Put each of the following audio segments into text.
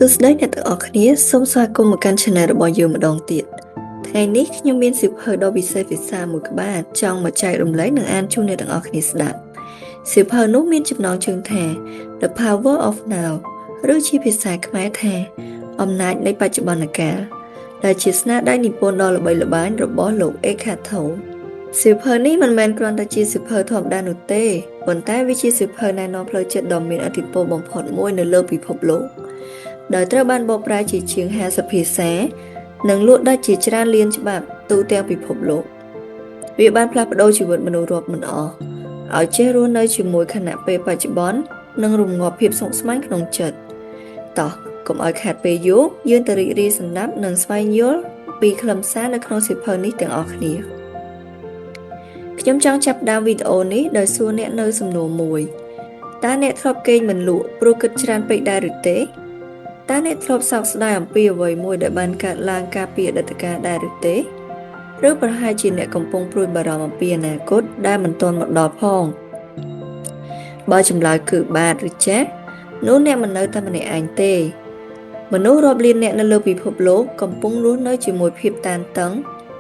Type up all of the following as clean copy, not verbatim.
ទស្សនៈអ្នកទាំងអស់គ្នាសូមស្វាគមន៍មកកាន់ Channel របស់យើងម្ដងទៀតថ្ងៃនេះខ្ញុំមានសៀវភៅដ៏ពិសេសមួយក្បាលចង់មកចែករំលែកនិងអានជូនអ្នកទាំងអស់គ្នាស្ដាប់សៀវភៅនោះមានចំណងជើងថា The Power of Now ឬជាភាសាខ្មែរថាអំណាចនៃបច្ចុប្បន្នកាលដែលជាស្នាដៃនិពន្ធដ៏ល្បីល្បាញរបស់លោក Eckhart Tolle សៀវភៅនេះមិនមែនគ្រាន់តែជាសៀវភៅធម្មតានោះទេប៉ុន្តែវាជាសៀវភៅណែនាំផ្លូវចិត្តដ៏មានឥទ្ធិពលបំផុតមួយនៅលើពិភពលោកដោយត្រូវបានបកប្រែជាជាង50ភាសានិងលក់ដាច់ជាច្រើនលានច្បាប់ទូទាំងពិភពលោកវាបានផ្លាស់ប្ដូរជីវិតមនុស្សរាប់មិនអស់ឲ្យចេះរស់នៅជាមួយខណៈពេលបច្ចុប្បន្ននិងរងាប់ភាពស្មុគស្មាញក្នុងចិត្តតោះកុំឲ្យខាតពេលយូរយើងទៅរីករាយស្ដាប់និងស្វែងយល់ពីខ្លឹមសារនៅក្នុងសៀវភៅនេះទាំងអស់គ្នាខ្ញុំចង់ចាប់ផ្ដើមវីដេអូនេះដោយសួរអ្នកនៅសំណួរមួយតើអ្នកធ្លាប់គេងមិនលក់ព្រោះគិតច្រើនពេកដែរឬទេតើអ្នកធ្លាប់សោកស្ដាយអំពីអ្វីមួយដែលបានកើតឡើងកាលពីអតីតកាលដែរឬទេឬប្រហែលជាអ្នកកំពុងព្រួយបារម្ភអំពីអនាគតដែលមិនទាន់មកដល់ផងបើចម្លើយគឺបាទឬចាស់នោះអ្នកមិននៅតែម្នាក់ឯងទេមនុស្សរាប់លានអ្នកនៅលើពិភពលោកកំពុងរស់នៅជាមួយភាពតានតឹង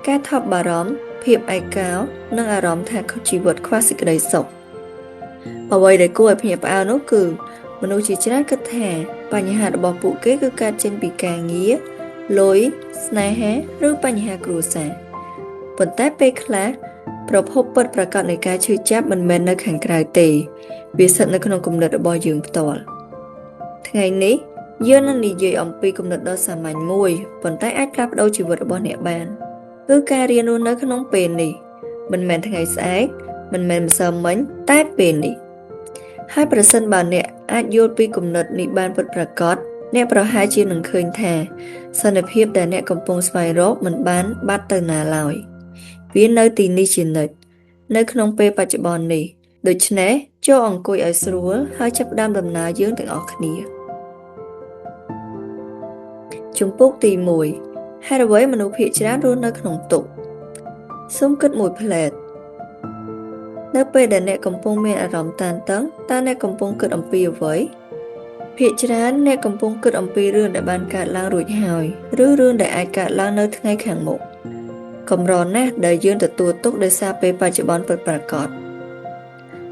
ការថប់បារម្ភភាពឯកោនិងអារម្មណ៍ថាជីវិតខ្វះសេចក្តីសុខអ្វីដែលគួរឲ្យភ្ញាក់ផ្អើលនោះគឺមនុស្សជាច្រើនគិតថាបញ្ហារបស់ពួកគេគឺកើតចេញពីការងារលុយស្នេហាឬបញ្ហាគ្រួសារប៉ុន្តែពេលខ្លះប្រភពពិតប្រាកដនៃការឈឺចាប់មិនមែននៅខាងក្រៅទេវាស្ថិតនៅក្នុងគំនិតរបស់យើងផ្ទាល់ថ្ងៃនេះយើងនឹងនិយាយអំពីគំនិតដ៏សាមញ្ញមួយប៉ុន្តែអាចផ្លាស់ប្ដូរជីវិតរបស់អ្នកបានគឺការរៀនរស់នៅក្នុងពេលនេះមិនមែនថ្ងៃស្អែកមិនមែនម្សិលមិញតែពេលនេះហើយប្រសិនបើអ្នកអាចយល់ពីគំនិតនេះបានពិតប្រាកដអ្នកប្រហែលជានឹងឃើញថាសន្តិភាពដែលអ្នកកំពុងស្វែងរកមិនបានបាត់ទៅណាឡើយវានៅទីនេះជានិច្ចនៅក្នុងពេលបច្ចុប្បន្ននេះដូច្នេះចូលអង្គុយឲ្យស្រួលហើយចាប់ផ្ដើមដំណើរយើងទាំងអស់គ្នាជំពូកទី1ហេតុអ្វីមនុស្សភាគច្រើនរស់នៅក្នុងទុក្ខសូមគិតមួយផ្លែតនៅពេលដែលអ្នកកំពុងមានអារម្មណ៍តានតឹងតើអ្នកកំពុងគិតអំពីអ្វីភាគច្រើនអ្នកកំពុងគិតអំពីរឿងដែលបានកើតឡើងរួចហើយឬរឿងដែលអាចកើតឡើងនៅថ្ងៃខាងមុខកម្រណាស់ដែលយើងទទួលទុកដោយសារពេលបច្ចុប្បន្នពិតប្រាកដ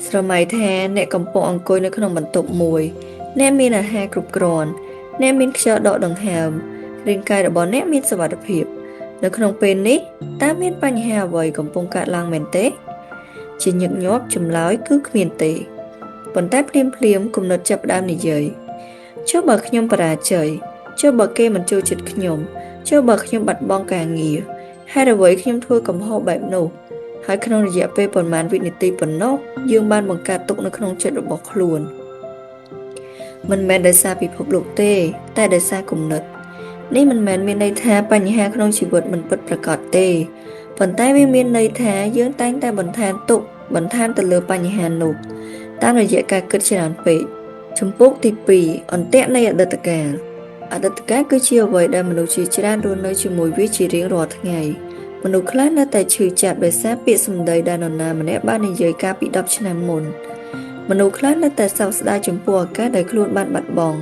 ស្រមៃថាអ្នកកំពុងអង្គុយនៅក្នុងបន្ទប់មួយអ្នកមានអាហារគ្រប់គ្រាន់អ្នកមានខ្យល់ដកដង្ហើមរាងកាយរបស់អ្នកមានសុវត្ថិភាពនៅក្នុងពេលនេះតើមានបញ្ហាអ្វីកំពុងកើតឡើងមែនទេជាញឹកញាប់ចម្លើយគឺគ្មានទេប៉ុន្តែភ្លាមគំនិតចាប់ផ្ដើមនិយាយចុះបើខ្ញុំបរាជ័យចុះបើគេមិនចូលចិត្តខ្ញុំចុះបើខ្ញុំបាត់បង់ការងារហេតុអ្វីខ្ញុំធ្វើកំហុសបែបនោះហើយក្នុងរយៈពេលប្រមាណវិនាទីប៉ុណ្ណោះយើងបានបង្កើតទុកនៅក្នុងចិត្តរបស់ខ្លួនមិនមែនដោយសារពិភពលោកទេតែដោយសារគំនិតនេះមិនមែនមានន័យថាបញ្ហាក្នុងជីវិតមិនពិតប្រាកដទេប៉ុន្តែវាមានន័យថាយើងតែងតែបន្ថែមទុកបន្ថែមទៅលើបញ្ហានោះតាមរយៈការគិតច្រើនពេកជំពូកទី2អន្ទាក់នៃអតីតកាលអតីតកាលគឺជាអ្វីដែលមនុស្សជាច្រើនរស់នៅជាមួយវាជារៀងរាល់ថ្ងៃមនុស្សខ្លះនៅតែឈឺចាប់ដោយសារពាក្យសម្ដីដែលនរណាម្នាក់បាននិយាយកាលពី10ឆ្នាំមុនមនុស្សខ្លះនៅតែសោកស្ដាយចំពោះឱកាសដែលខ្លួនបានបាត់បង់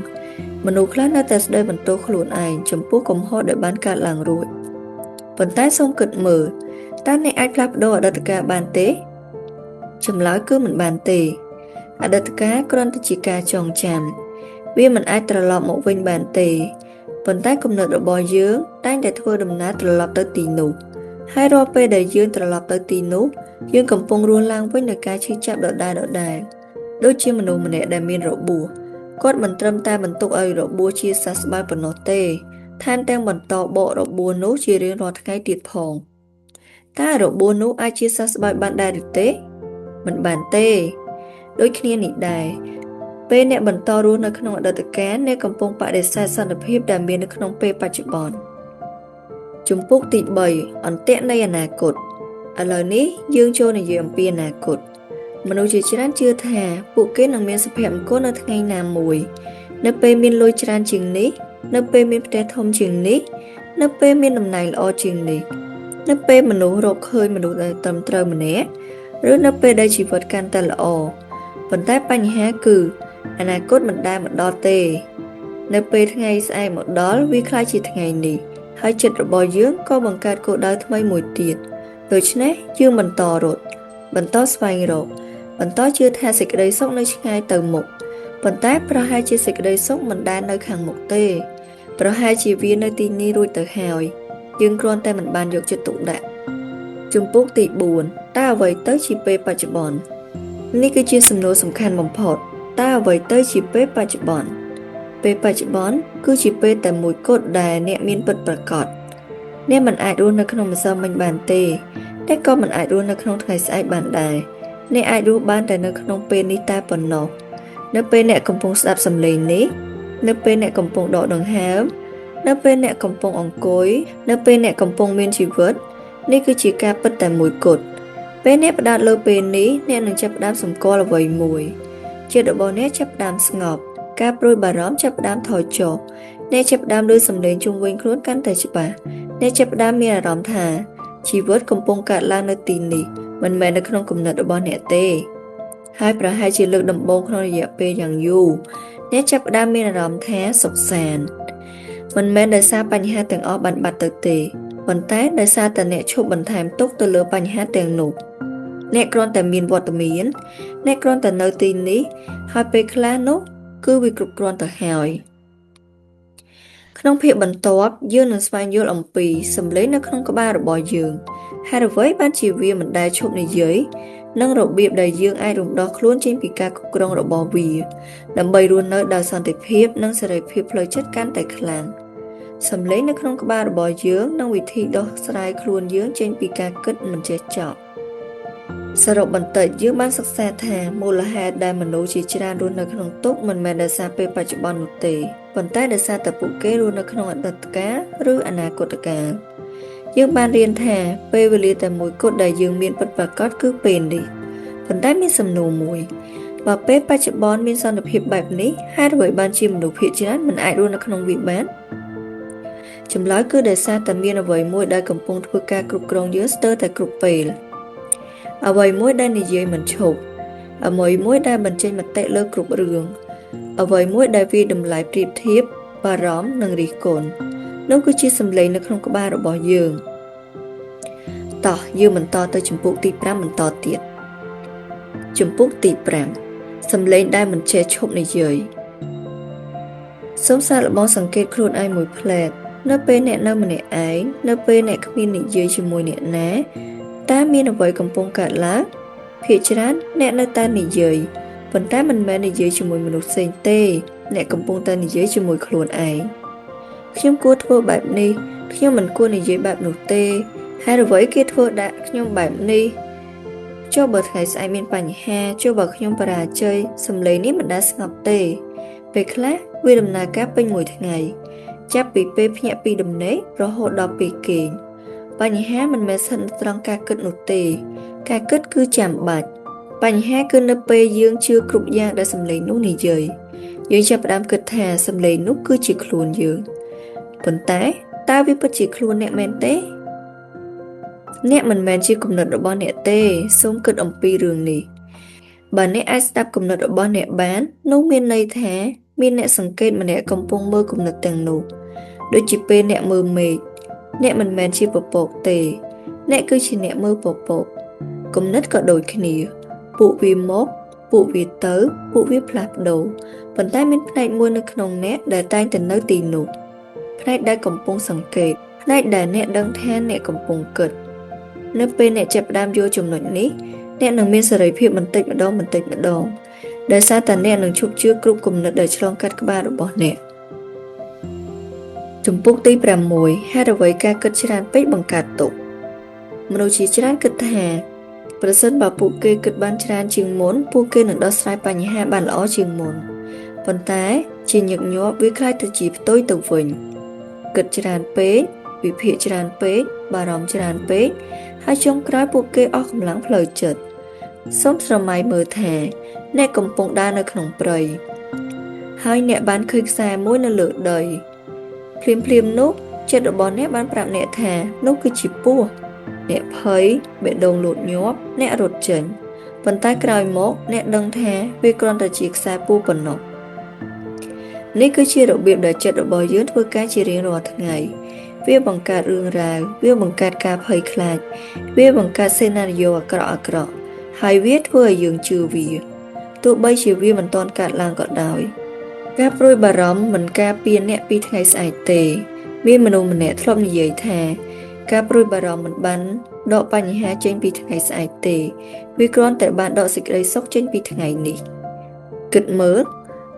មនុស្សខ្លះនៅតែស្ដីបន្ទោសខ្លួនឯងចំពោះកំហុសដែលបានកើតឡើងរួចប៉ុន្តែសូមគិតមើលតើអ្នកអាចផ្លាស់ប្ដូរអតីតកាលបានទេចម្លើយគឺមិនបានទេអតីតកាលគ្រាន់តែជាការចងចាំវាមិនអាចត្រឡប់មកវិញបានទេប៉ុន្តែគំនិតរបស់យើងតែងតែធ្វើដំណើរត្រឡប់ទៅទីនោះហើយរាល់ពេលដែលយើងត្រឡប់ទៅទីនោះយើងកំពុងរស់ឡើងវិញនូវការឈឺចាប់ដដែលដូចជាមនុស្សម្នាក់ដែលមានរបួសគាត់មិនត្រឹមតែបន្ទុកឲ្យរបួសជាសះស្បើយប៉ុណ្ណោះទេថែមទាំងបន្តបករបួសនោះជារៀងរាល់ថ្ងៃទៀតផងតើរបួសនោះអាចជាសះស្បើយបានដែរឬទេមិនបានទេដូចគ្នានេះដែរពេលអ្នកបន្តរស់នៅក្នុងអតីតកាលអ្នកកំពុងបដិសេធសន្តិភាពដែលមាននៅក្នុងពេលបច្ចុប្បន្នជំពូកទី3អន្ទាក់នៃអនាគតឥឡូវនេះយើងចូលនិយាយអំពីអនាគតមនុស្សជាច្រើនជឿថាពួកគេនឹងមានសុភមង្គលនៅថ្ងៃណាមួយនៅពេលមានលុយច្រើនជាងនេះនៅពេលមានផ្ទះធំជាងនេះនៅពេលមានតំណែងល្អជាងនេះនៅពេលមនុស្សរកឃើញមនុស្សដែលត្រឹមត្រូវម្នាក់ឬនៅពេលដែលជីវិតកាន់តែល្អប៉ុន្តែបញ្ហាគឺអនាគតមិនដែលមកដល់ទេ នៅពេលថ្ងៃស្អែកមកដល់វាខ្លាចជាថ្ងៃនេះហើយចិត្តរបស់យើងក៏បង្កើតគោលដៅថ្មីមួយទៀតដូច្នេះយើងបន្តរត់បន្តស្វែងរកបន្តជឿថាសេចក្តីសុខនៅឆ្ងាយទៅមុខប៉ុន្តែប្រហែលជាសេចក្តីសុខមិនដែលនៅខាងមុខទេប្រហែលជាវានៅទីនេះរួចទៅហើយយើងគ្រាន់តែមិនបានយកចិត្តទុកដាក់ជំពូកទី4តើអ្វីទៅជាពេលបច្ចុប្បន្ននេះគឺជាសំណួរសំខាន់បំផុតតើអ្វីទៅជាពេលបច្ចុប្បន្នពេលបច្ចុប្បន្នគឺជាពេលតែមួយគត់ដែលអ្នកមានពិតប្រាកដអ្នកមិនអាចរស់នៅក្នុងម្សិលមិញបានទេតែក៏មិនអាចរស់នៅក្នុងថ្ងៃស្អែកបានដែរអ្នកអាចរស់បានតែនៅក្នុងពេលនេះតែប៉ុណ្ណោះនៅពេលអ្នកកំពុងស្ដាប់សំឡេងនេះនៅពេលអ្នកកំពុងដកដង្ហើមនៅពេលអ្នកកំពុងអង្គុយនៅពេលអ្នកកំពុងមានជីវិតនេះគឺជាការពិតតែមួយគត់ពេលអ្នកផ្ដោតលើពេលនេះអ្នកនឹងចាប់ផ្ដើមសម្គាល់អ្វីមួយចិត្តរបស់អ្នកចាប់ផ្ដើមស្ងប់ការព្រួយបារម្ភចាប់ផ្ដើមថយចុះអ្នកចាប់ផ្ដើមឮសំឡេងជុំវិញខ្លួនកាន់តែច្បាស់អ្នកចាប់ផ្ដើមមានអារម្មណ៍ថាជីវិតកំពុងកើតឡើងនៅទីនេះមិនមែននៅក្នុងគំនិតរបស់អ្នកទេហើយប្រហែលជាលើកដំបូងក្នុងរយៈពេលយ៉ាងយូរអ្នកចាប់ផ្ដើមមានអារម្មណ៍ថាសុខសាន្តមិនមែនដោយសារបញ្ហាទាំងអស់បានបាត់ទៅទេប៉ុន្តែដោយសារតែអ្នកឈប់បន្ថែមទុកទៅលើបញ្ហាទាំងនោះអ្នកគ្រាន់តែមានវត្តមានអ្នកគ្រាន់តែនៅទីនេះហើយពេលខ្លះនោះគឺវាគ្រប់គ្រាន់ទៅហើយក្នុងភាគបន្ទាប់យើងនឹងស្វែងយល់អំពីសម្លេងនៅក្នុងក្បាលរបស់យើងហេតុអ្វីបានជាវាមិនដែលឈប់និយាយនិងរបៀបដែលយើងអាចរំដោះខ្លួនចេញពីការគ្រប់គ្រងរបស់វាដើម្បីរស់នៅដោយសន្តិភាពនិងសេរីភាពផ្លូវចិត្តកាន់តែខ្លាំងសម្លេងនៅក្នុងក្បាលរបស់យើងនិងវិធីដោះស្រាយខ្លួនយើងចេញពីការគិតមិនចេះចប់សរុបបន្តិចយើងបានសិក្សាថាមូលហេតុដែលមនុស្សជាច្រើនរស់នៅក្នុងទុក្ខមិនមែនដោយសារពេលបច្ចុប្បន្ននោះទេប៉ុន្តែដោយសារតែពួកគេរស់នៅក្នុងអតីតកាលឬអនាគតកាលយើងបានរៀនថាពេលវេលាតែមួយគត់ដែលយើងមានពិតប្រាកដគឺពេលនេះប៉ុន្តែមានសំណួរមួយបើពេលបច្ចុប្បន្នមានសន្តិភាពបែបនេះហេតុអ្វីបានជាមនុស្សភាគច្រើនមិនអាចរស់នៅក្នុងវាបានចម្លើយគឺដោយសារតែមានអ្វីមួយដែលកំពុងធ្វើការគ្រប់គ្រងយើងស្ទើរតែគ្រប់ពេលអ្វីមួយដែលនិយាយមិនឈប់អ្វីមួយដែលបញ្ចេញមតិលើគ្រប់រឿងអ្វីមួយដែលវាតម្លៃប្រៀបធៀបបារម្ភនិងរិះគន់នោះគឺជាសម្លេងនៅក្នុងក្បាលរបស់យើងតោះយើងបន្តទៅជំពូកទី5បន្តទៀតជំពូកទី5សម្លេងដែលមិនចេះឈប់និយាយសូមសាកល្បងសង្កេតខ្លួនឯងមួយផ្លែតនៅពេលអ្នកនៅម្នាក់ឯងនៅពេលអ្នកគ្មាននិយាយជាមួយអ្នកណាតើមានអ្វីកំពុងកើតឡើងភាគច្រើនអ្នកនៅតែនិយាយប៉ុន្តែមិនមែននិយាយជាមួយមនុស្សផ្សេងទេអ្នកកំពុងតែនិយាយជាមួយខ្លួនឯងខ្ញុំគួរធ្វើបែបនេះខ្ញុំមិនគួរនិយាយបែបនោះទេហើយអ្វីគេធ្វើដាក់ខ្ញុំបែបនេះចុះបើថ្ងៃស្អែកមានបញ្ហាចុះបើខ្ញុំបរាជ័យសម្លេងនេះមិនដែលស្ងប់ទេពេលខ្លះវាដំណើរការពេញមួយថ្ងៃចាប់ពីពេលភ្ញាក់ពីដំណេករហូតដល់ពេលគេងបញ្ហាមិនមែនស្ថិតនៅត្រង់ការគិតនោះទេការគិតគឺចាំបាច់បញ្ហាគឺនៅពេលយើងជឿគ្រប់យ៉ាងដែលសម្លេងនោះនិយាយយើងចាប់ផ្ដើមគិតថាសម្លេងនោះគឺជាខ្លួនយើងប៉ុន្តែតើវាពិតជាខ្លួនអ្នកមែនទេអ្នកមិនមែនជាគំនិតរបស់អ្នកទេសូមគិតអំពីរឿងនេះបើអ្នកអាចស្ដាប់គំនិតរបស់អ្នកបាននោះមានន័យថាមានអ្នកសង្កេតម្នាក់កំពុងមើលគំនិតទាំងនោះដូចជាពេលអ្នកមើលមេឃអ្នកមិនមែនជាពពកទេអ្នកគឺជាអ្នកមើលពពកគំនិតក៏ដូចគ្នាពួកវាមកពួកវាទៅពួកវាផ្លាស់ប្ដូរប៉ុន្តែមានផ្នែកមួយនៅក្នុងអ្នកដែលតែងតែនៅទីនោះផ្នែកដែលកំពុងសង្កេតផ្នែកដែលអ្នកដឹងថាអ្នកកំពុងគិតនៅពេលអ្នកចាប់ផ្ដើមយល់ចំណុចនេះអ្នកនឹងមានសេរីភាពបន្តិចម្ដងដោយសារតែអ្នកនឹងឈប់ជឿគ្រប់គំនិតដែលឆ្លងកាត់ក្បាលរបស់អ្នកជំពូកទី6ហេតុអ្វីការគិតច្រើនពេកបង្កើតទុក្ខមនុស្សជាច្រើនគិតថាប្រសិនបើពួកគេគិតបានច្រើនជាងមុនពួកគេនឹងដោះស្រាយបញ្ហាបានល្អជាងមុនប៉ុន្តែជាញឹកញាប់វាคล้ายទៅជាផ្ទុយទៅវិញគិតច្រើនពេកវិភាគច្រើនពេកបារម្ភច្រើនពេកហើយចុងក្រោយពួកគេអស់កម្លាំងផ្លូវចិត្តសូមស្រមៃមើលថាអ្នកកំពុងដើរនៅក្នុងព្រៃហើយអ្នកបានឃើញខ្សែមួយនៅលើដីភ្លាមនោះចិត្តរបស់អ្នកបានប្រាប់អ្នកថានោះគឺជាពស់អ្នកភ័យបេះដូងលោតញាប់អ្នករត់ចេញប៉ុន្តែក្រោយមកអ្នកដឹងថាវាគ្រាន់តែជាខ្សែពស់ប៉ុណ្ណោះ នេះគឺជារបៀបដែលចិត្តរបស់យើងធ្វើការជារៀងរាល់ថ្ងៃវាបង្កើតរឿងរ៉ាវវាបង្កើតការភ័យខ្លាចវាបង្កើតសេណារីយ៉ូអាក្រក់ហើយវាធ្វើឲ្យយើងជឿវាទោះបីជាវាមិនទាន់កើតឡើងក៏ដោយការព្រួយបារម្ភមិនការពារអ្នកពីថ្ងៃស្អែកទេមានមនុស្សម្នាក់ធ្លាប់និយាយថាការព្រួយបារម្ភមិនបានដកបញ្ហាចេញពីថ្ងៃស្អែកទេវាគ្រាន់តែបានដកសេចក្តីសុខចេញពីថ្ងៃនេះគិតមើល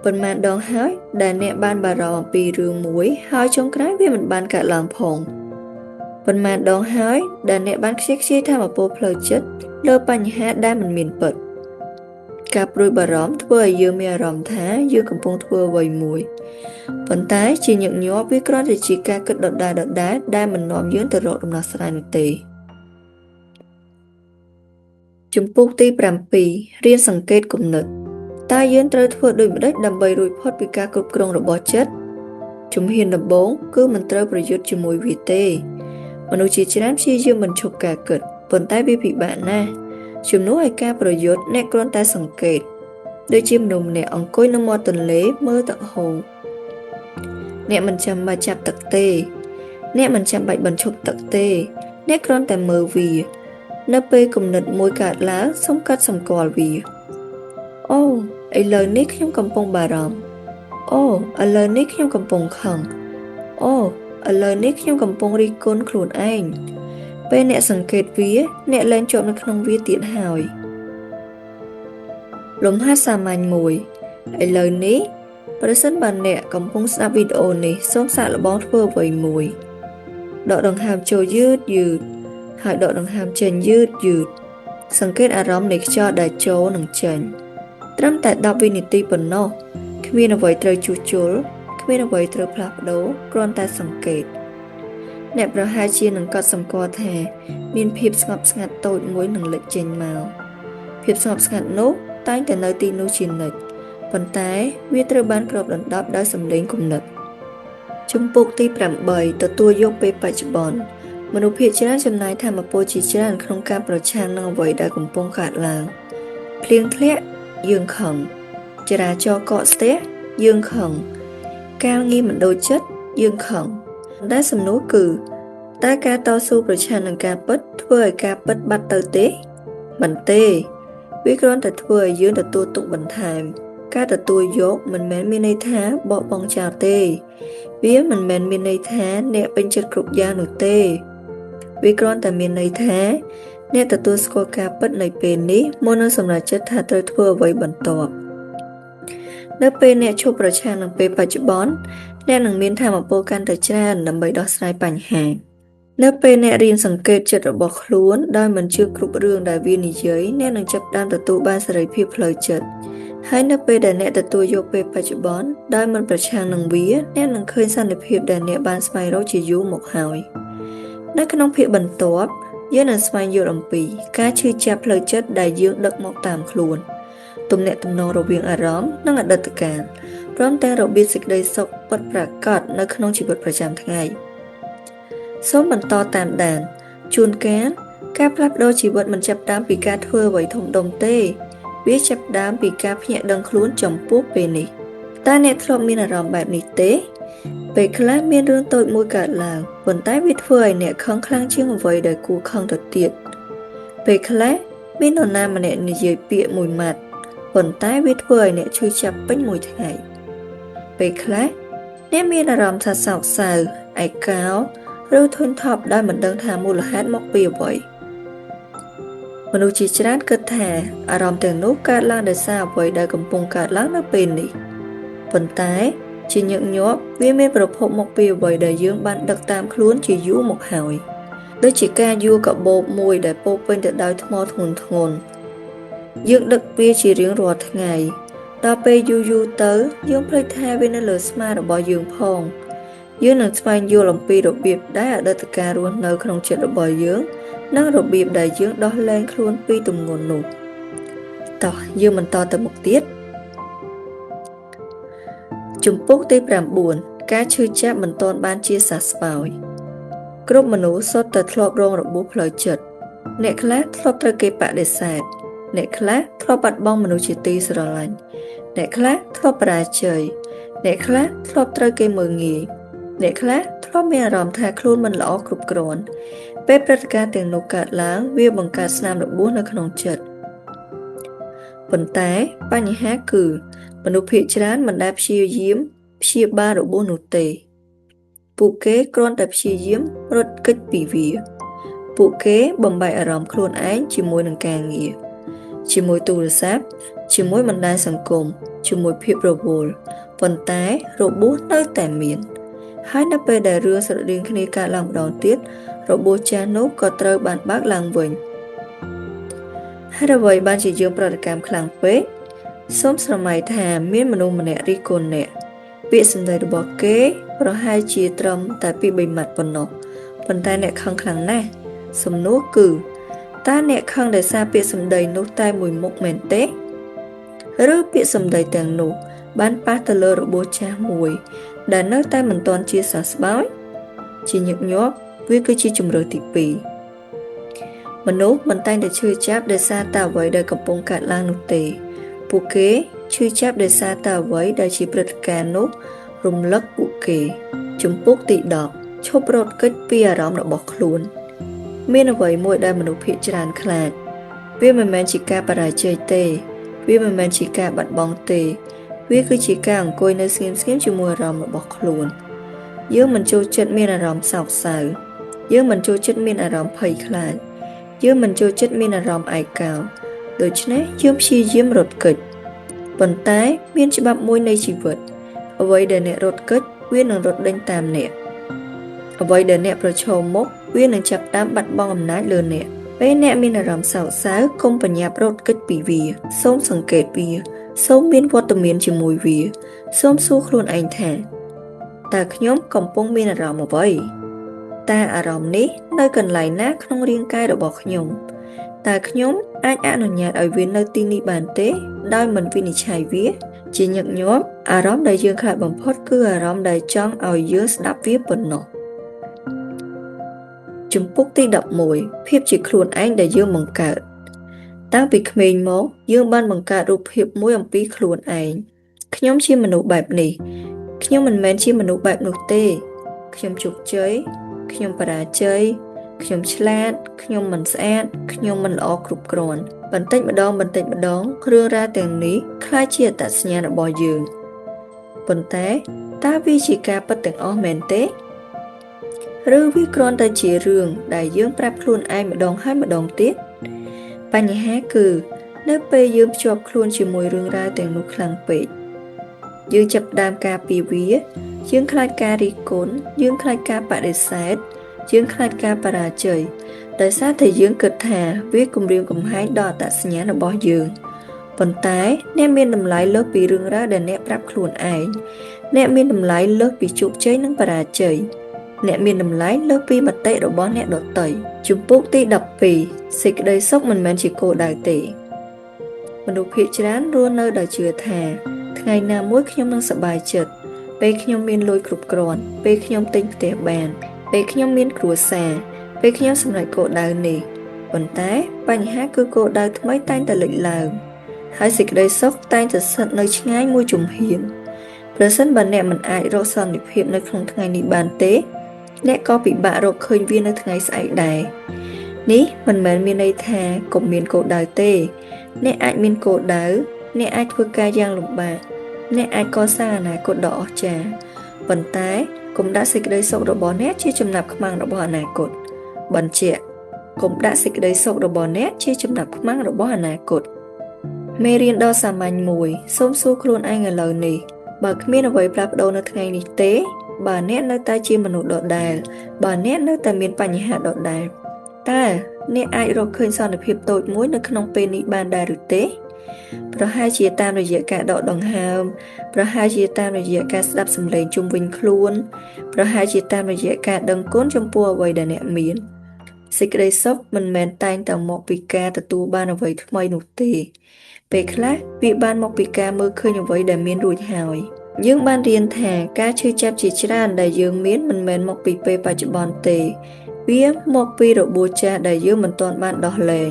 ប៉ុន្មានដងហើយដែលអ្នកបានបារម្ភអំពីរឿងមួយហើយចុងក្រោយវាមិនបានកើតឡើងផងប៉ុន្មានដងហើយដែលអ្នកបានខ្ជិលខ្ជាយថាមពលផ្លូវចិត្តលើបញ្ហាដែលមិនមានពិតការព្រួយបារម្ភធ្វើឲ្យយើងមានអារម្មណ៍ថាយើងកំពុងធ្វើអ្វីមួយប៉ុន្តែជាញឹកញាប់វាគ្រាន់តែជាការគិតដដែលដែលមិននាំយើងទៅរកដំណោះស្រាយនោះទេជំពូកទី7រៀនសង្កេតគំនិតតើយើងត្រូវធ្វើដូចម្តេចដើម្បីរួចផុតពីការគ្រប់គ្រងរបស់ចិត្តជំហានដំបូងគឺមិនត្រូវប្រយុទ្ធជាមួយវាទេមនុស្សជាច្រើនព្យាយាមបញ្ឈប់ការគិតប៉ុន្តែវាពិបាកណាស់ជំនួសឲ្យការប្រយុទ្ធអ្នកគ្រាន់តែសង្កេតដូចជាមនុស្សម្នាក់អង្គុយនៅមាត់ទន្លេមើលទឹកហូរអ្នកមិនចាំបាច់ចាប់ទឹកទេអ្នកមិនចាំបាច់បញ្ឈប់ទឹកទេអ្នកគ្រាន់តែមើលវានៅពេលគំនិតមួយកើតឡើងសូមកត់សម្គាល់វាអូឥឡូវនេះខ្ញុំកំពុងបារម្ភអូឥឡូវនេះខ្ញុំកំពុងខឹងអូឥឡូវនេះខ្ញុំកំពុងរិះគន់ខ្លួនឯងពេលអ្នកសង្កេតវាអ្នកលែងជាប់នៅក្នុងវាទៀតហើយលំហាត់សាមញ្ញមួយឥឡូវនេះប្រសិនបើអ្នកកំពុងស្ដាប់វីដេអូនេះសូមសាកល្បងធ្វើអ្វីមួយដកដង្ហើមចូលយឺតហើយដកដង្ហើមចេញយឺតសង្កេតអារម្មណ៍នៃខ្យល់ដែលចូលនិងចេញត្រឹមតែ10វិនាទីប៉ុណ្ណោះគ្មានអ្វីត្រូវជួសជុលគ្មានអ្វីត្រូវផ្លាស់ប្ដូរគ្រាន់តែសង្កេតអ្នកប្រហែលជានឹងកត់សម្គាល់ថាមានភាពស្ងប់ស្ងាត់តូចមួយនឹងលេចចេញមកភាពស្ងប់ស្ងាត់នោះតែងតែនៅទីនោះជានិច្ចប៉ុន្តែវាត្រូវបានគ្របដណ្ដប់ដោយសម្លេងគំនិតជំពូកទី8ទទួលយកពេលបច្ចុប្បន្នមនុស្សភាគច្រើនចំណាយថាមពលជាច្រើនក្នុងការប្រឆាំងនឹងអ្វីដែលកំពុងកើតឡើងភ្លៀងធ្លាក់យើងខឹងចរាចរណ៍កកស្ទះយើងខឹងការងារមិនដូចចិត្តយើងខឹងតែសំណួរគឺតើការតស៊ូប្រឆាំងនឹងការពិតធ្វើឲ្យការពិតបាត់ទៅទេមិនទេវាគ្រាន់តែធ្វើឲ្យយើងទទួលទុកបន្ថែមការទទួលយកមិនមែនមានន័យថាបោះបង់ចោលទេវាមិនមែនមានន័យថាអ្នកពេញចិត្តគ្រប់យ៉ាងនោះទេវាគ្រាន់តែមានន័យថាអ្នកទទួលស្គាល់ការពិតនៃពេលនេះមុននឹងសម្រេចចិត្តថាត្រូវធ្វើអ្វីបន្ទាប់នៅពេលអ្នកឈប់ប្រឆាំងនឹងពេលបច្ចុប្បន្នអ្នកនឹងមានថាមពលកាន់តែច្រើនដើម្បីដោះស្រាយបញ្ហានៅពេលអ្នករៀនសង្កេតចិត្តរបស់ខ្លួនដោយមិនជឿគ្រប់រឿងដែលវានិយាយអ្នកនឹងចាប់ផ្ដើមទទួលបានសេរីភាពផ្លូវចិត្តហើយនៅពេលដែលអ្នកទទួលយកពេលបច្ចុប្បន្នដោយមិនប្រឆាំងនឹងវាអ្នកនឹងឃើញសន្តិភាពដែលអ្នកបានស្វែងរកជាយូរមកហើយនៅក្នុងភាគបន្ទាប់យើងនឹងស្វែងយល់អំពីការឈឺចាប់ផ្លូវចិត្តដែលយើងដឹកមកតាមខ្លួនទំនាក់ទំនងរវាងអារម្មណ៍និងអតីតកាលព្រមទាំងរបៀបសេចក្តីសុខពិតប្រាកដនៅក្នុងជីវិតប្រចាំថ្ងៃសូមបន្តតាមដានជួនកាលការផ្លាស់ប្ដូរជីវិតមិនចាប់ផ្ដើមពីការធ្វើអ្វីធំដុំទេវាចាប់ផ្ដើមពីការភ្ញាក់ដឹងខ្លួនចំពោះពេលនេះតើអ្នកធ្លាប់មានអារម្មណ៍បែបនេះទេពេលខ្លះមានរឿងតូចមួយកើតឡើងប៉ុន្តែវាធ្វើឲ្យអ្នកខឹងខ្លាំងជាងអ្វីដែលគួរខឹងទៅទៀតពេលខ្លះមាននរណាម្នាក់និយាយពាក្យមួយម៉ាត់ប៉ុន្តែវាធ្វើឲ្យអ្នកឈឺចាប់ពេញមួយថ្ងៃពេលខ្លះអ្នកមានអារម្មណ៍ថាសោកសៅឯកោឬធុញថប់ដែលមិនដឹងថាមូលហេតុមកពីអ្វីមនុស្សជាច្រើនគិតថាអារម្មណ៍ទាំងនោះកើតឡើងដោយសារអ្វីដែលកំពុងកើតឡើងនៅពេលនេះប៉ុន្តែជាញឹកញាប់វាមានប្រភពមកពីអ្វីដែលយើងបានដឹកតាមខ្លួនជាយូរមកហើយដូចជាការយួរកាបូបមួយដែលពោរពេញទៅដោយថ្មធ្ងន់យើងដឹកវាជារៀងរាល់ថ្ងៃដល់ពេលយូរទៅយើងភ្លេចថាវានៅលើស្មារបស់យើងផងយើងនឹងស្វែងយល់អំពីរបៀបដែលអតីតកាលរស់នៅក្នុងចិត្តរបស់យើងនិងរបៀបដែលយើងដោះលែងខ្លួនពីទម្ងន់នោះតោះយើងបន្តទៅមុខទៀតជំពូកទី9ការឈឺចាប់មិនទាន់បានជាសះស្បើយគ្រប់មនុស្សសុទ្ធតែធ្លាប់រងរបួសផ្លូវចិត្តអ្នកខ្លះធ្លាប់ត្រូវគេបដិសេធអ្នកខ្លះធ្លាប់បាត់បង់មនុស្សជាទីស្រឡាញ់អ្នកខ្លះធ្លាប់បរាជ័យ អ្នកខ្លះធ្លាប់ត្រូវគេមើលងាយអ្នកខ្លះធ្លាប់មានអារម្មណ៍ថាខ្លួនមិនល្អគ្រប់គ្រាន់ពេលព្រឹត្តិការណ៍ទាំងនោះកើតឡើងវាបង្កើតស្នាមរបួសនៅក្នុងចិត្តប៉ុន្តែបញ្ហាគឺមនុស្សភាគច្រើនមិនដែលព្យាបាលរបួសនោះទេពួកគេគ្រាន់តែព្យាយាមរត់គេចពីវាពួកគេបំបែកអារម្មណ៍ខ្លួនឯងជាមួយនឹងការងារជាមួយទូរស័ព្ទជាមួយបណ្ដាញសង្គមជាមួយភាពរវល់ប៉ុន្តែរបួសនៅតែមានហើយនៅពេលដែលរឿងស្រដៀងគ្នាកើតឡើងម្ដងទៀតរបួសចាស់នោះក៏ត្រូវបានបើកឡើងវិញហើយអ្វីបានជាយើងប្រតិកម្មខ្លាំងពេកសូមស្រមៃថាមានមនុស្សម្នាក់រិះគន់អ្នកពាក្យសម្ដីរបស់គេប្រហែលជាត្រឹមតែពី3ម៉ាត់ប៉ុណ្ណោះប៉ុន្តែអ្នកខឹងខ្លាំងណាស់សំណួរគឺតើអ្នកខឹងដោយសារពាក្យសម្ដីនោះតែមួយមុខមែនទេឬពាក្យសម្ដីទាំងនោះបានប៉ះទៅលើរបួសចាស់មួយដែលនៅតែមិនទាន់ជាសះស្បើយជាញឹកញាប់វាគឺជាជំរើសទី2មនុស្សមិនតែងតែឈឺចាប់ដោយសារតែអ្វីដែលកំពុងកើតឡើងនោះទេពួកគេឈឺចាប់ដោយសារតែអ្វីដែលជាព្រឹត្តិការណ៍នោះរំលឹកពួកគេជំពូកទី10ឈប់រត់គេចពីអារម្មណ៍របស់ខ្លួនមានអ្វីមួយដែលមនុស្សភាគច្រើនខ្លាចវាមិនមែនជាការបរាជ័យទេវាមិនមែនជាការបាត់បង់ទេវាគឺជាការអង្គុយនៅស្ងៀមៗជាមួយអារម្មណ៍របស់ខ្លួនយើងមិនចូលចិត្តមានអារម្មណ៍សោកសៅយើងមិនចូលចិត្តមានអារម្មណ៍ភ័យខ្លាចយើងមិនចូលចិត្តមានអារម្មណ៍ឯកោដូច្នេះយើងព្យាយាមរត់គេចប៉ុន្តែមានច្បាប់មួយនៃជីវិតអ្វីដែលអ្នករត់គេចវានឹងរត់ដេញតាមអ្នកអ្វីដែលអ្នកប្រឈមមុខវានឹងចាប់តាមបាត់បង់អំណាចលើអ្នកពេលអ្នកមានអារម្មណ៍សោកសៅកុំបញ្ញាប់រត់គេចពីវាសូមសង្កេតវាសូមមានវត្តមានជាមួយវាសូមសួរខ្លួនឯងថាតើខ្ញុំកំពុងមានអារម្មណ៍អ្វីតើអារម្មណ៍នេះនៅកន្លែងណាក្នុងរាងកាយរបស់ខ្ញុំតើខ្ញុំអាចអនុញ្ញាតឲ្យវានៅទីនេះបានទេដោយមិនវិនិច្ឆ័យវាជាញឹកញាប់អារម្មណ៍ដែលយើងខ្លាចបំផុតគឺអារម្មណ៍ដែលចង់ឲ្យយើងស្ដាប់វាប៉ុណ្ណោះជំពូកទី11ភាពជាខ្លួនឯងដែលយើងបង្កើតតាំងពីក្មេងមកយើងបានបង្កើតរូបភាពមួយអំពីខ្លួនឯងខ្ញុំជាមនុស្សបែបនេះខ្ញុំមិនមែនជាមនុស្សបែបនោះទេខ្ញុំជោគជ័យខ្ញុំបរាជ័យខ្ញុំឆ្លាតខ្ញុំមិនស្អាតខ្ញុំមិនល្អគ្រប់គ្រាន់បន្តិចម្ដងរឿងរ៉ាវទាំងនេះក្លាយជាអត្តសញ្ញាណរបស់យើងប៉ុន្តែតើវាជាការពិតទាំងអស់មែនទេឬវាគ្រាន់តែជារឿងដែលយើងប្រាប់ខ្លួនឯងម្ដងហើយម្ដងទៀតបញ្ហាគឺនៅពេលយើងភ្ជាប់ខ្លួនជាមួយរឿងរ៉ាវទាំងនោះខ្លាំងពេកយើងចាប់ផ្ដើមការពារវាយើងខ្លាចការរិះគន់យើងខ្លាចការបដិសេធយើងខ្លាចការបរាជ័យដោយសារតែយើងគិតថាវាគំរាមកំហែងដល់អត្តសញ្ញាណរបស់យើងប៉ុន្តែអ្នកមានតម្លៃលើសពីរឿងរ៉ាវដែលអ្នកប្រាប់ខ្លួនឯងអ្នកមានតម្លៃលើសពីជោគជ័យនិងបរាជ័យអ្នកមានតម្លៃលើសពីមតិរបស់អ្នកដទៃជំពូកទី12សេចក្តីសុខមិនមែនជាគោលដៅទេមនុស្សភាគច្រើនរស់នៅដោយជឿថាថ្ងៃណាមួយខ្ញុំនឹងសប្បាយចិត្តពេលខ្ញុំមានលុយគ្រប់គ្រាន់ពេលខ្ញុំទិញផ្ទះបានពេលខ្ញុំមានគ្រួសារពេលខ្ញុំសម្រេចគោលដៅនេះប៉ុន្តែបញ្ហាគឺគោលដៅថ្មីតែងតែលេចឡើងហើយសេចក្តីសុខតែងតែស្ថិតនៅឆ្ងាយមួយជំហានប្រសិនបើអ្នកមិនអាចរកសន្តិភាពនៅក្នុងថ្ងៃនេះបានទេអ្នកក៏ពិបាករកឃើញវានៅថ្ងៃស្អែកដែរនេះមិនមែនមានន័យថាកុំមានគោលដៅទេអ្នកអាចមានគោលដៅអ្នកអាចធ្វើការយ៉ាងលំបាកអ្នកអាចកសាងអនាគតដ៏អស្ចារ្យប៉ុន្តែកុំដាក់សេចក្តីសុខរបស់អ្នកជាចំណាប់ខ្មាំងរបស់អនាគតបញ្ជាក់កុំដាក់សេចក្តីសុខរបស់អ្នកជាចំណាប់ខ្មាំងរបស់អនាគតមេរៀនដ៏សាមញ្ញមួយសូមសួរខ្លួនឯងឥឡូវនេះបើគ្មានអ្វីផ្លាស់ប្ដូរនៅថ្ងៃនេះទេបើអ្នកនៅតែជាមនុស្សដដែលបើអ្នកនៅតែមានបញ្ហាដដែលតើអ្នកអាចរកឃើញសន្តិភាពតូចមួយនៅក្នុងពេលនេះបានដែរឬទេប្រហែលជាតាមរយៈការដកដង្ហើមប្រហែលជាតាមរយៈការស្ដាប់សំឡេងជុំវិញខ្លួនប្រហែលជាតាមរយៈការដឹងគុណចំពោះអ្វីដែលអ្នកមានសេចក្តីសុខមិនមែនតែងតែមកពីការទទួលបានអ្វីថ្មីនោះទេពេលខ្លះវាបានមកពីការមើលឃើញអ្វីដែលមានរួចហើយយើងបានរៀនថាការឈឺចាប់ជាច្រើនដែលយើងមានមិនមែនមកពីពេលបច្ចុប្បន្នទេវាមកពីរបួសចាស់ដែលយើងមិនទាន់បានដោះលែង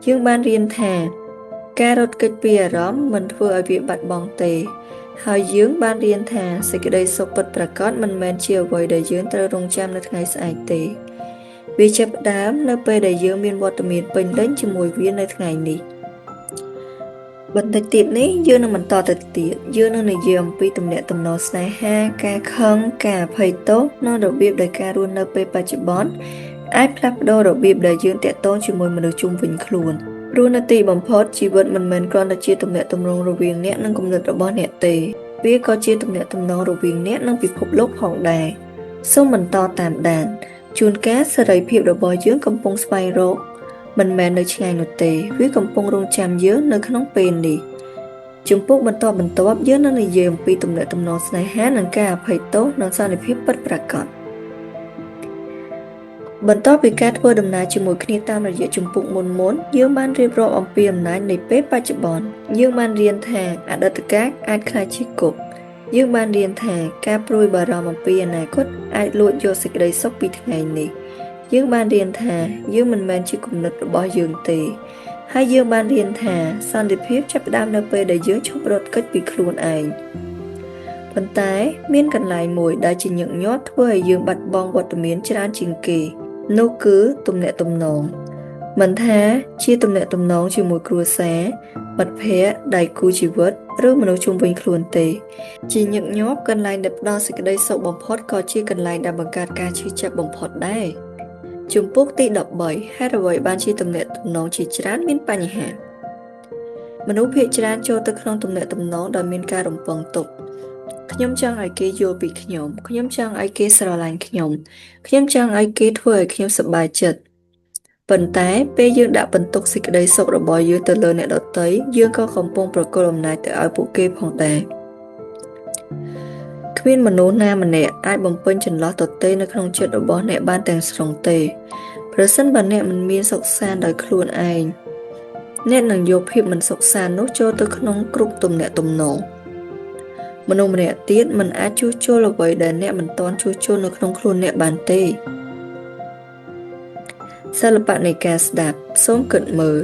យើងបានរៀនថាការរត់គេចពីអារម្មណ៍មិនធ្វើឲ្យវាបាត់បង់ទេ ហើយយើងបានរៀនថាសេចក្តីសុខពិតប្រាកដមិនមែនជាអ្វីដែលយើងត្រូវរងចាំនៅថ្ងៃស្អែកទេវាចាប់ផ្ដើមនៅពេលដែលយើងមានវត្តមានពេញលេញជាមួយវានៅថ្ងៃនេះបន្តិចទៀតនេះយើងនឹងបន្តទៅទៀតយើងនឹងនិយាយអំពីទំនាក់ទំនងស្នេហាការខឹងការអភ័យទោសនិងរបៀបដែលការរស់នៅពេលបច្ចុប្បន្នអាចផ្លាស់ប្ដូររបៀបដែលយើងតាក់ទងជាមួយមនុស្សជុំវិញខ្លួនព្រោះនៅទីបំផុតជីវិតមិនមែនគ្រាន់តែជាទំនាក់ទំនងរវាងអ្នកនិងគំនិតរបស់អ្នកទេវាក៏ជាទំនាក់ទំនងរវាងអ្នកនិងពិភពលោកផងដែរសូមបន្តតាមដានជួនកាលសេរីភាពរបស់យើងកំពុងស្វែងរកមិនមែននៅឆ្ងាយនោះទេវាកំពុងរង់ចាំយើងនៅក្នុងពេលនេះជំពូកបន្តបន្ទាប់យើងនឹងនិយាយអំពីទំនាក់ទំនងស្នេហានិងការអភ័យទោសនិងសន្តិភាពពិតប្រាកដបន្ទាប់ពីការធ្វើដំណើរជាមួយគ្នាតាមរយៈជំពូកមុនយើងបានរៀបរាប់អំពីអំណាចនៃពេលបច្ចុប្បន្នយើងបានរៀនថាអតីតកាលអាចក្លាយជាគុកយើងបានរៀនថាការព្រួយបារម្ភអំពីអនាគតអាចលួចយកសេចក្តីសុខពីថ្ងៃនេះយើងបានរៀនថាយើងមិនមែនជាគំនិតរបស់យើងទេហើយយើងបានរៀនថាសន្តិភាពចាប់ផ្ដើមនៅពេលដែលយើងឈប់រត់គេចពីខ្លួនឯងប៉ុន្តែមានកន្លែងមួយដែលជាញឹកញាប់ធ្វើឲ្យយើងបាត់បង់វត្តមានច្រើនជាងគេនោះគឺទំនាក់ទំនងមិនថាជាទំនាក់ទំនងជាមួយគ្រួសារមិត្តភ័ក្តិដៃគូជីវិតឬមនុស្សជុំវិញខ្លួនទេជាញឹកញាប់កន្លែងដែលផ្ដល់សេចក្តីសុខបំផុតក៏ជាកន្លែងដែលបង្កើតការឈឺចាប់បំផុតដែរជំពូកទី13ហេតុអ្វីបានជាទំនាក់ទំនងជាច្រើនមានបញ្ហាមនុស្សភាគច្រើនចូលទៅក្នុងទំនាក់ទំនងដោយមានការរំពឹងទុកខ្ញុំចង់ឲ្យគេយល់ពីខ្ញុំចង់ឲ្យគេស្រឡាញ់ខ្ញុំចង់ឲ្យគេធ្វើឲ្យខ្ញុំសប្បាយចិត្តប៉ុន្តែពេលយើងដាក់បន្ទុកសេចក្តីសុខរបស់យើងទៅលើអ្នកដទៃយើងក៏កំពុងប្រគល់អំណាចទៅឲ្យពួកគេផងដែរគ្មានមនុស្សណាម្នាក់អាចបំពេញចន្លោះទទេនៅក្នុងចិត្តរបស់អ្នកបានទាំងស្រុងទេប្រសិនបើអ្នកមិនមានសុខសាន្តដោយខ្លួនឯងអ្នកនឹងយកភាពមិនសុខសាន្តនោះចូលទៅក្នុងគ្រប់ទំនាក់ទំនងមនុស្សម្នាក់ទៀតមិនអាចជួសជុលអ្វីដែលអ្នកមិនទាន់ជួសជុលនៅក្នុងខ្លួនអ្នកបានទេសិល្បៈនៃការស្ដាប់សូមគិតមើល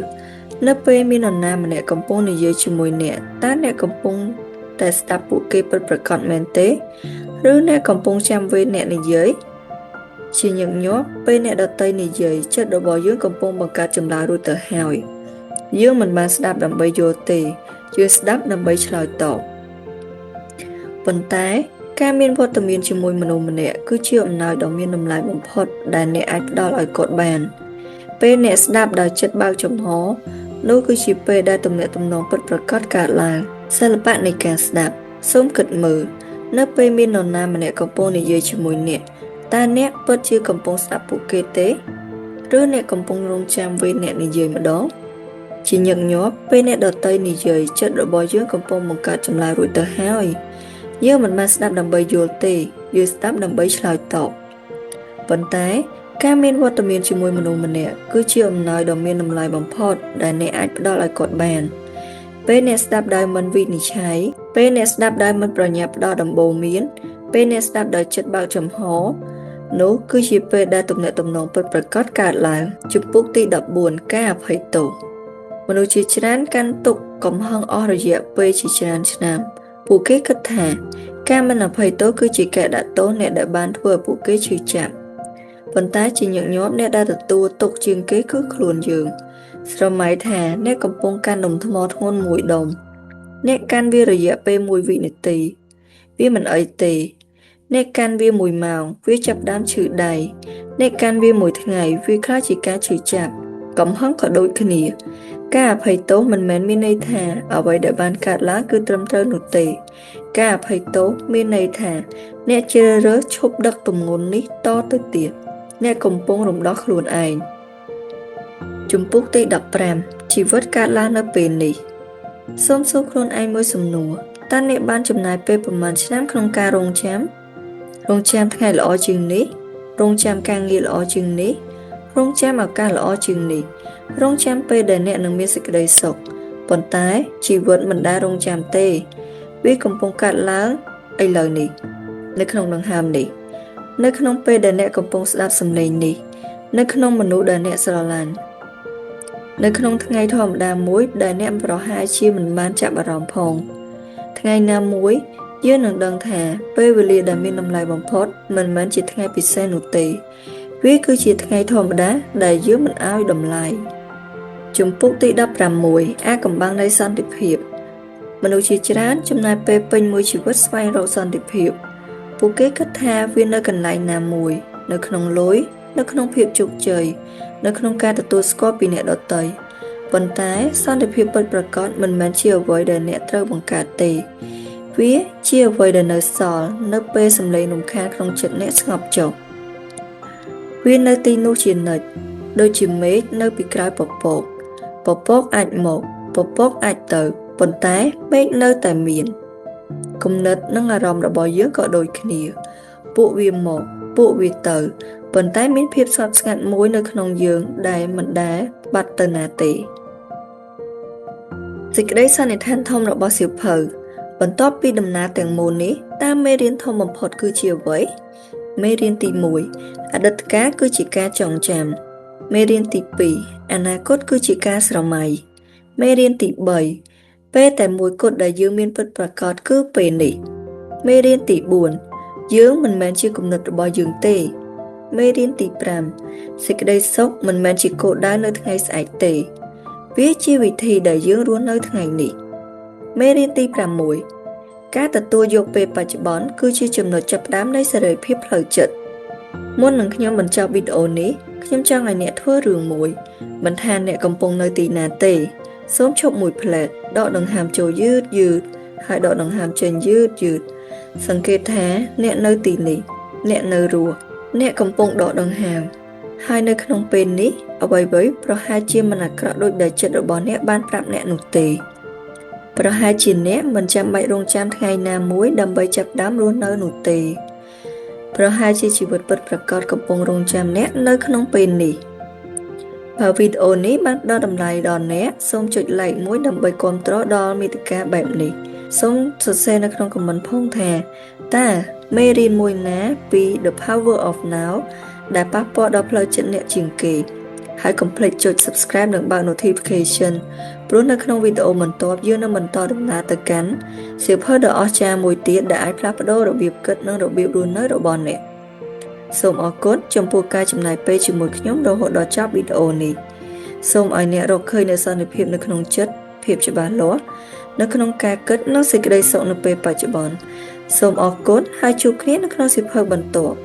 នៅពេលមាននរណាម្នាក់កំពុងនិយាយជាមួយអ្នកតើអ្នកកំពុងតែស្ដាប់ពួកគេពិតប្រាកដមែនទេឬអ្នកកំពុងចាំវេនអ្នកនិយាយជាញឹកញាប់ពេលអ្នកដទៃនិយាយចិត្តរបស់យើងកំពុងបង្កើតចម្លើយរួចទៅហើយយើងមិនបានស្ដាប់ដើម្បីយល់ទេយើងស្ដាប់ដើម្បីឆ្លើយតបប៉ុន្តែការមានវត្តមានជាមួយមនុស្សម្នាក់គឺជាអំណោយដ៏មានតម្លៃបំផុតដែលអ្នកអាចផ្ដល់ឲ្យគាត់បានពេលអ្នកស្ដាប់ដោយចិត្តបើកចំហនោះគឺជាពេលដែលទំនាក់ទំនងពិតប្រាកដកើតឡើងសិល្បៈនៃការស្ដាប់សូមគិតមើលនៅពេលមាននរណាម្នាក់កំពុងនិយាយជាមួយអ្នកតើអ្នកពិតជាកំពុងស្ដាប់ពួកគេទេឬអ្នកកំពុងរង់ចាំវេនអ្នកនិយាយម្ដងជាញឹកញាប់ពេលអ្នកដទៃនិយាយចិត្តរបស់យើងកំពុងបង្កើតចម្លើយរួចទៅហើយយើងមិនបានស្ដាប់ដើម្បីយល់ទេយើងស្ដាប់ដើម្បីឆ្លើយតបប៉ុន្តែការមានវត្តមានជាមួយមនុស្សម្នាក់គឺជាអំណោយដ៏មានតម្លៃបំផុតដែលអ្នកអាចផ្ដល់ឲ្យគាត់បានពេលអ្នកស្ដាប់ដោយមិនវិនិច្ឆ័យពេលអ្នកស្ដាប់ដោយមិនប្រញាប់ផ្ដល់ដំបូន្មានពេលអ្នកស្ដាប់ដោយចិត្តបើកចំហនោះគឺជាពេលដែលទំនាក់ទំនងពិតប្រាកដកើតឡើងជំពូកទី14ការអភ័យទោសមនុស្សជាច្រើនកាន់ទុក្ខកំហឹងអស់រយៈពេលជាច្រើនឆ្នាំពួកគេគិតថាការមិនអភ័យទោសគឺជាការដាក់ទោសអ្នកដែលបានធ្វើឲ្យពួកគេឈឺចាប់ប៉ុន្តែជាញឹកញាប់អ្នកដែលទទួលទុក្ខជាងគេគឺខ្លួនយើងស្រមៃថាអ្នកកំពុងកាន់ដុំថ្មធ្ងន់មួយដុំអ្នកកាន់វារយៈពេល1វិនាទីវាមិនអីទេអ្នកកាន់វា1ម៉ោងវាចាប់ផ្ដើមឈឺដៃអ្នកកាន់វា1ថ្ងៃវាក្លាយជាការឈឺចាប់កំហឹងក៏ដូចគ្នាការអភ័យទោសមិនមែនមានន័យថាអ្វីដែលបានកើតឡើងគឺត្រឹមត្រូវនោះទេការអភ័យទោសមានន័យថាអ្នកជ្រើសរើសឈប់ដឹកទម្ងន់នេះតទៅទៀតអ្នកកំពុងរំដោះខ្លួនឯងជំពូកទី15ជីវិតកើតឡើងនៅពេលនេះសូមសួរខ្លួនឯងមួយសំណួរតើអ្នកបានចំណាយពេលប្រមាណឆ្នាំក្នុងការរងចាំថ្ងៃល្អជាងនេះរងចាំការងារល្អជាងនេះរងចាំឱកាសល្អជាងនេះរងចាំពេលដែលអ្នកនឹងមានសេចក្តីសុខប៉ុន្តែជីវិតមិនដែលរងចាំទេវាកំពុងកើតឡើងឥឡូវនេះនៅក្នុងដង្ហើមនេះនៅក្នុងពេលដែលអ្នកកំពុងស្ដាប់សំឡេងនេះនៅក្នុងមនុស្សដែលអ្នកស្រឡាញ់នៅក្នុងថ្ងៃធម្មតាមួយដែលអ្នកប្រហែលជាមិនបានចាប់អារម្មណ៍ផង ថ្ងៃណាមួយយើងនឹងដឹងថាពេលវេលាដែលមានតម្លៃបំផុតមិនមែនជាថ្ងៃពិសេសនោះទេវាគឺជាថ្ងៃធម្មតាដែលយើងមិនឲ្យតម្លៃជំពូកទី16អាកំបាំងនៃសន្តិភាពមនុស្សជាច្រើនចំណាយពេលពេញមួយជីវិតស្វែងរកសន្តិភាពពួកគេគិតថាវានៅកន្លែងណាមួយនៅក្នុងលុយនៅក្នុងភាពជោគជ័យនៅក្នុងការទទួលស្គាល់ពីអ្នកដទៃប៉ុន្តែសន្តិភាពពិតប្រាកដមិនមែនជាអ្វីដែលអ្នកត្រូវបង្កើតទេវាជាអ្វីដែលនៅសល់នៅពេលសម្លេងរំខានក្នុងចិត្តអ្នកស្ងប់ចុះវានៅទីនោះជានិច្ចដូចជាមេឃនៅពីក្រោយពពកអាចមកពពកអាចទៅប៉ុន្តែមេឃនៅតែមានគំនិតនិងអារម្មណ៍របស់យើងក៏ដូចគ្នាពួកវាមកពួកវាទៅប៉ុន្តែមានភាពស្ងប់ស្ងាត់មួយនៅក្នុងយើងដែលមិនដែលបាត់ទៅណាទេសេចក្តីសន្និដ្ឋានធំរបស់សៀវភៅបន្ទាប់ពីដំណើរទាំងមូលនេះតាមមេរៀនធំបំផុតគឺជាអ្វីមេរៀនទី1អតីតកាលគឺជាការចងចាំមេរៀនទី2អនាគតគឺជាការស្រមៃមេរៀនទី3ពេលតែមួយគត់ដែលយើងមានពិតប្រាកដគឺពេលនេះមេរៀនទី4យើងមិនមែនជាគំនិតរបស់យើងទេមេរៀនទី5សេចក្តីសុខមិនមែនជាគោលដៅនៅថ្ងៃស្អែកទេវាជាវិធីដែលយើងរស់នៅថ្ងៃនេះមេរៀនទី6ការទទួលយកពេលបច្ចុប្បន្នគឺជាចំណុចចាប់ផ្ដើមនៃសេរីភាពផ្លូវចិត្តមុននឹងខ្ញុំបញ្ចប់វីដេអូនេះខ្ញុំចង់ឲ្យអ្នកធ្វើរឿងមួយមិនថាអ្នកកំពុងនៅទីណាទេសូមឈប់មួយផ្លែតដកដង្ហើមចូលយឺតហើយដកដង្ហើមចេញយឺតសង្កេតថាអ្នកនៅទីនេះអ្នកនៅរស់អ្នកកំពុងដកដង្ហើមហើយនៅក្នុងពេលនេះអ្វីៗប្រហែលជាមិនអាក្រក់ដូចដែលចិត្តរបស់អ្នកបានប្រាប់អ្នកនោះទេប្រហែលជាអ្នកមិនចាំបាច់រងចាំថ្ងៃណាមួយដើម្បីចាប់ផ្ដើមរស់នៅនោះទេប្រហែលជាជីវិតពិតប្រាកដកំពុងរងចាំអ្នកនៅក្នុងពេលនេះបើវីដេអូនេះបានផ្ដល់តម្លៃដល់អ្នកសូមចុច like មួយដើម្បីគាំទ្រដល់មាតិកាបែបនេះសូមសរសេរនៅក្នុងខមមិនផងថាតើមេរៀនមួយណាពី The Power of Now ដែលប៉ះពាល់ដល់ផ្លូវចិត្តអ្នកជាងគេហើយកុំភ្លេចចុច subscribe និងបើក notification ព្រោះនៅក្នុងវីដេអូបន្ទាប់យើងនឹងបន្តដំណើរទៅកាន់សៀវភៅដ៏អស្ចារ្យមួយទៀតដែលអាចផ្លាស់ប្ដូររបៀបគិតនិងរបៀបរស់នៅរបស់អ្នកសូមអរគុណចំពោះការចំណាយពេលជាមួយខ្ញុំរហូតដល់ចប់វីដេអូនេះសូមឲ្យអ្នករកឃើញនូវសន្តិភាពនៅក្នុងចិត្តភាពច្បាស់លាស់នៅក្នុងការគិតនិងសេចក្តីសុខនៅពេលបច្ចុប្បន្នសូមអរគុណហើយជួបគ្នានៅក្នុងសៀវភៅបន្ទាប់